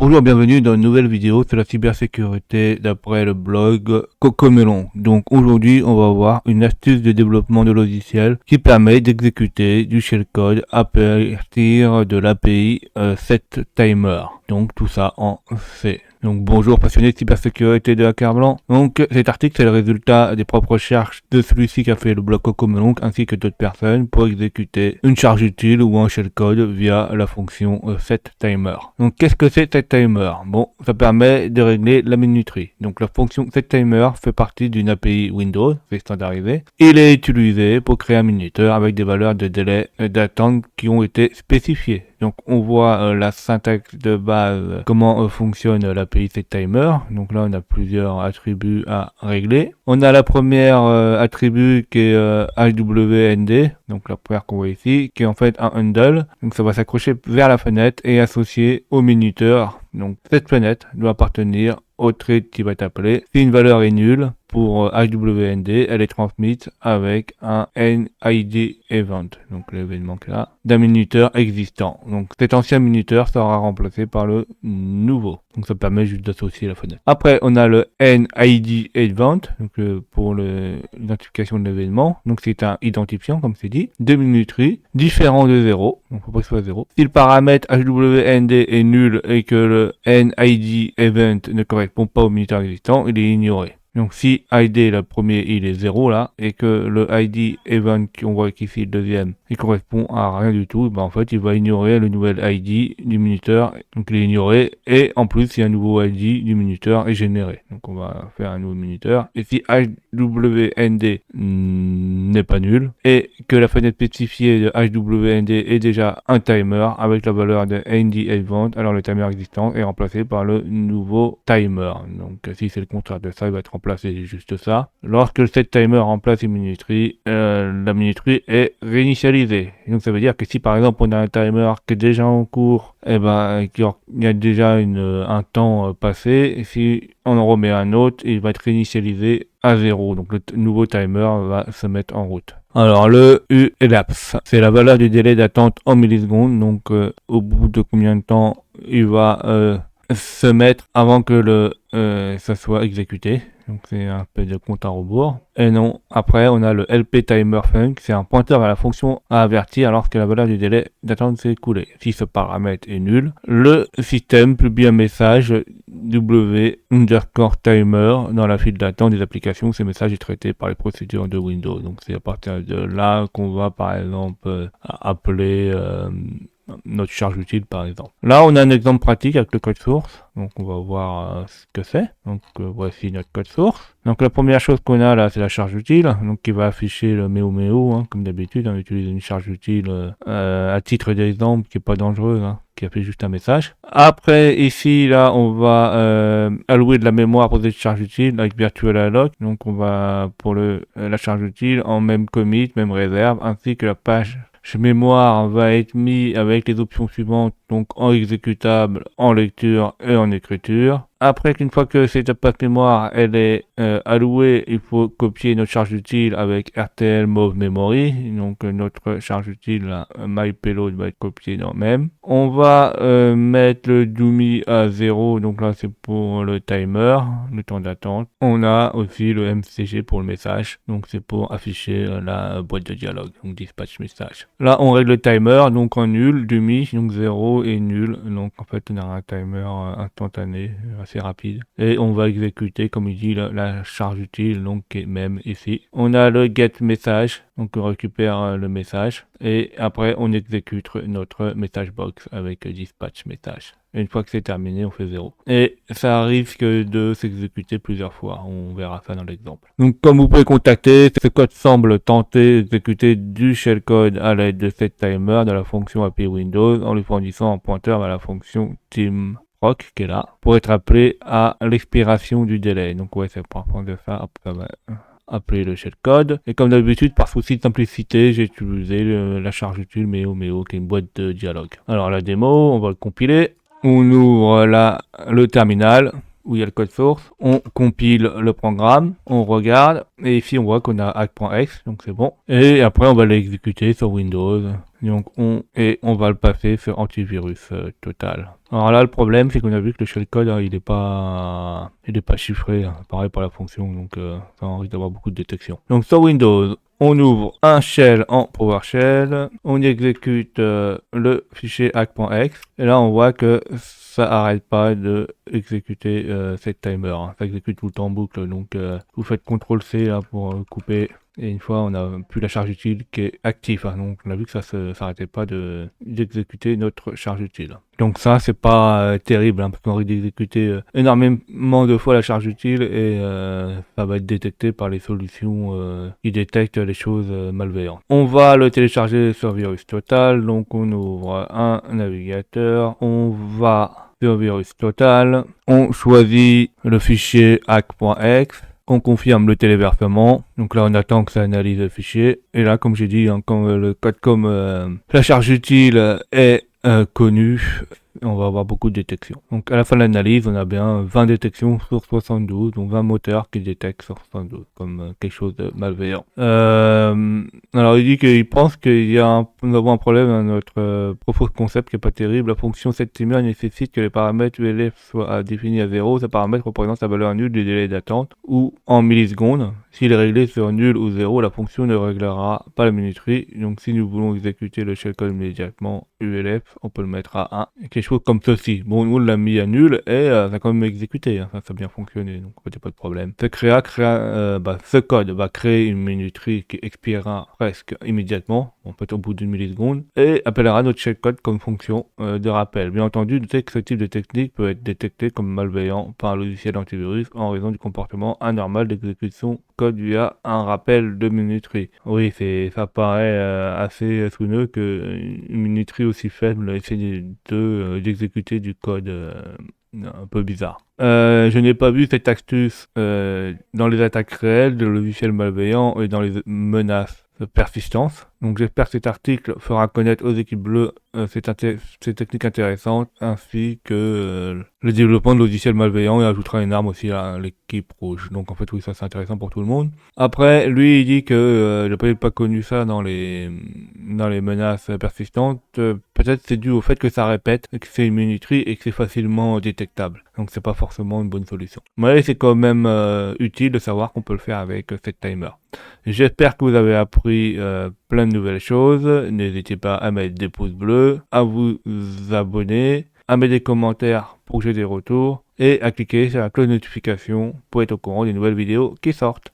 Bonjour, bienvenue dans une nouvelle vidéo sur la cybersécurité d'après le blog Cocomelon. Donc aujourd'hui, on va voir une astuce de développement de logiciels qui permet d'exécuter du shellcode à partir de l'API setTimer. Donc tout ça en C. Donc bonjour passionnés de cybersécurité de Hacker Blanc. Donc cet article c'est le résultat des propres recherches de celui-ci qui a fait le blog Cocomelon ainsi que d'autres personnes pour exécuter une charge utile ou un shellcode via la fonction setTimer. Donc qu'est-ce que c'est setTimer? Bon, ça permet de régler la minuterie. Donc la fonction setTimer fait partie d'une API Windows, c'est standardisé. Il est utilisé pour créer un minuteur avec des valeurs de délai d'attente qui ont été spécifiées. Donc on voit la syntaxe de base, comment fonctionne l'API setTimer. Donc là on a plusieurs attributs à régler. On a la première attribut qui est HWND, donc la première qu'on voit ici, qui est en fait un handle. Donc ça va s'accrocher vers la fenêtre et associé au minuteur. Donc cette fenêtre doit appartenir au thread qui va être appelé. Si une valeur est nulle, pour HWND, elle est transmise avec un NID event, donc l'événement là, d'un minuteur existant. Donc cet ancien minuteur sera remplacé par le nouveau. Donc ça permet juste d'associer la fenêtre. Après, on a le NID event, donc pour l'identification de l'événement. Donc c'est un identifiant, comme c'est dit, de minuterie, différent de 0. Donc il faut pas que ce soit 0. Si le paramètre HWND est nul et que le NID event ne correspond pas au minuteur existant, il est ignoré. Donc si ID le premier il est 0 là et que le ID event qu'on voit ici le deuxième il correspond à rien du tout, ben en fait il va ignorer le nouvel ID du minuteur, donc il est ignoré et en plus si un nouveau ID du minuteur est généré. Donc on va faire un nouveau minuteur et si HWND n'est pas nul et que la fenêtre spécifiée de HWND est déjà un timer avec la valeur de ND event, alors le timer existant est remplacé par le nouveau timer. Donc si c'est le contraire de ça, il va être remplacé juste ça. Lorsque le setTimer remplace une minuterie, la minuterie est réinitialisée. Donc ça veut dire que si par exemple on a un timer qui est déjà en cours, et ben il y a déjà un temps passé, et si on en remet un autre, il va être réinitialisé à 0. Donc le nouveau timer va se mettre en route. Alors le UELAPS, c'est la valeur du délai d'attente en millisecondes. Donc au bout de combien de temps il va se mettre avant que ça soit exécuté. Donc c'est un peu de compte à rebours. Et non, après on a le LP Timer Func, c'est un pointeur à la fonction à avertir lorsque la valeur du délai d'attente s'est écoulée. Si ce paramètre est nul, le système publie un message W_timer dans la file d'attente des applications. Ce message est traité par les procédures de Windows. Donc c'est à partir de là qu'on va par exemple appeler notre charge utile par exemple. Là on a un exemple pratique avec le code source, donc on va voir ce que c'est. Donc voici notre code source. Donc la première chose qu'on a là c'est la charge utile, donc qui va afficher le méo, comme d'habitude on utilise une charge utile à titre d'exemple qui est pas dangereuse, qui affiche juste un message. Après ici là on va allouer de la mémoire pour cette charge utile avec virtual alloc, donc on va pour la charge utile en même commit, même réserve, ainsi que la page mémoire va être mis avec les options suivantes, donc en exécutable, en lecture et en écriture. Après qu'une fois que cette passe mémoire elle est allouée, il faut copier notre charge utile avec RTL Move Memory. Donc notre charge utile là, MyPayload va être copié dans même. On va mettre le dummy à 0, donc là c'est pour le timer, le temps d'attente. On a aussi le MCG pour le message, donc c'est pour afficher la boîte de dialogue, donc dispatch message. Là on règle le timer, donc en nul, dummy, donc 0 et nul. Donc en fait on a un timer instantané, assez rapide, et on va exécuter comme il dit la charge utile, donc qui est même ici. On a le get message, donc on récupère le message et après on exécute notre message box avec dispatch message. Et une fois que c'est terminé, on fait 0. Et ça risque de s'exécuter plusieurs fois. On verra ça dans l'exemple. Donc, comme vous pouvez constater, ce code semble tenter d'exécuter du shellcode à l'aide de setTimer de la fonction API Windows en lui fournissant un pointeur à la fonction TimProc qui est là pour être appelé à l'expiration du délai. Donc, ouais, c'est pour prendre ça. Ça va appeler le shellcode. Et comme d'habitude, par souci de simplicité, j'ai utilisé la charge utile méo qui est une boîte de dialogue. Alors, la démo, on va le compiler. On ouvre le terminal où il y a le code source, on compile le programme, on regarde, et ici on voit qu'on a hack.exe, donc c'est bon. Et après on va l'exécuter sur Windows, Donc on va le passer sur antivirus total. Alors là, le problème, c'est qu'on a vu que le shellcode, hein, il est pas chiffré, hein. Pareil pour la fonction, donc ça risque d'avoir beaucoup de détection. Donc sur Windows, on ouvre un shell en PowerShell, on exécute le fichier hack.exe, et là on voit que ça arrête pas de exécuter cette timer, hein. Ça exécute tout le temps en boucle, donc vous faites CTRL-C là pour couper. Et une fois, on a plus la charge utile qui est active, hein. Donc on a vu que ça s'arrêtait pas d'exécuter notre charge utile. Donc ça, c'est pas terrible, hein, parce qu'on risque d'exécuter énormément de fois la charge utile et ça va être détecté par les solutions qui détectent les choses malveillantes. On va le télécharger sur Virus Total, donc on ouvre un navigateur, on va sur Virus Total, on choisit le fichier hack.exe, on confirme le téléversement, donc là on attend que ça analyse le fichier, et là comme j'ai dit, hein, quand le code comme la charge utile est connue, on va avoir beaucoup de détections. Donc à la fin de l'analyse, on a bien 20 détections sur 72, donc 20 moteurs qui détectent sur 72, comme quelque chose de malveillant. Alors il dit qu'il pense nous avons un problème dans notre propre concept qui est pas terrible. La fonction setTimer nécessite que les paramètres ULF soient définis à 0. Ce paramètre représente la valeur nulle du délai d'attente, ou en millisecondes. S'il est réglé sur nul ou 0, la fonction ne réglera pas la minuterie. Donc si nous voulons exécuter le shellcode immédiatement ULF, on peut le mettre à 1. Quelque chose comme ceci. Bon, nous on l'a mis à nul et ça a quand même exécuté, hein. Ça a bien fonctionné, donc il n'y a pas de problème. Ce code va créer une minuterie qui expirera presque immédiatement, en fait au bout d'une milliseconde, et appellera notre shellcode comme fonction de rappel. Bien entendu, notez que ce type de technique peut être détecté comme malveillant par un logiciel antivirus en raison du comportement anormal d'exécution code via un rappel de minuterie. Oui, ça paraît assez soudaineux qu'une minuterie aussi faible essaie d'exécuter du code un peu bizarre. Je n'ai pas vu cette astuce dans les attaques réelles de logiciels malveillants et dans les menaces de persistance. Donc j'espère que cet article fera connaître aux équipes bleues ces techniques intéressantes, ainsi que le développement de logiciels malveillants, et ajoutera une arme aussi à l'équipe rouge. Donc en fait oui, ça c'est intéressant pour tout le monde. Après, lui il dit que j'ai pas connu ça dans les menaces persistantes. Peut-être c'est dû au fait que ça répète, que c'est une minuterie et que c'est facilement détectable. Donc c'est pas forcément une bonne solution. Mais c'est quand même utile de savoir qu'on peut le faire avec cette timer. J'espère que vous avez appris plein de nouvelles choses. N'hésitez pas à mettre des pouces bleus, à vous abonner, à mettre des commentaires pour que j'ai des retours et à cliquer sur la cloche de notification pour être au courant des nouvelles vidéos qui sortent.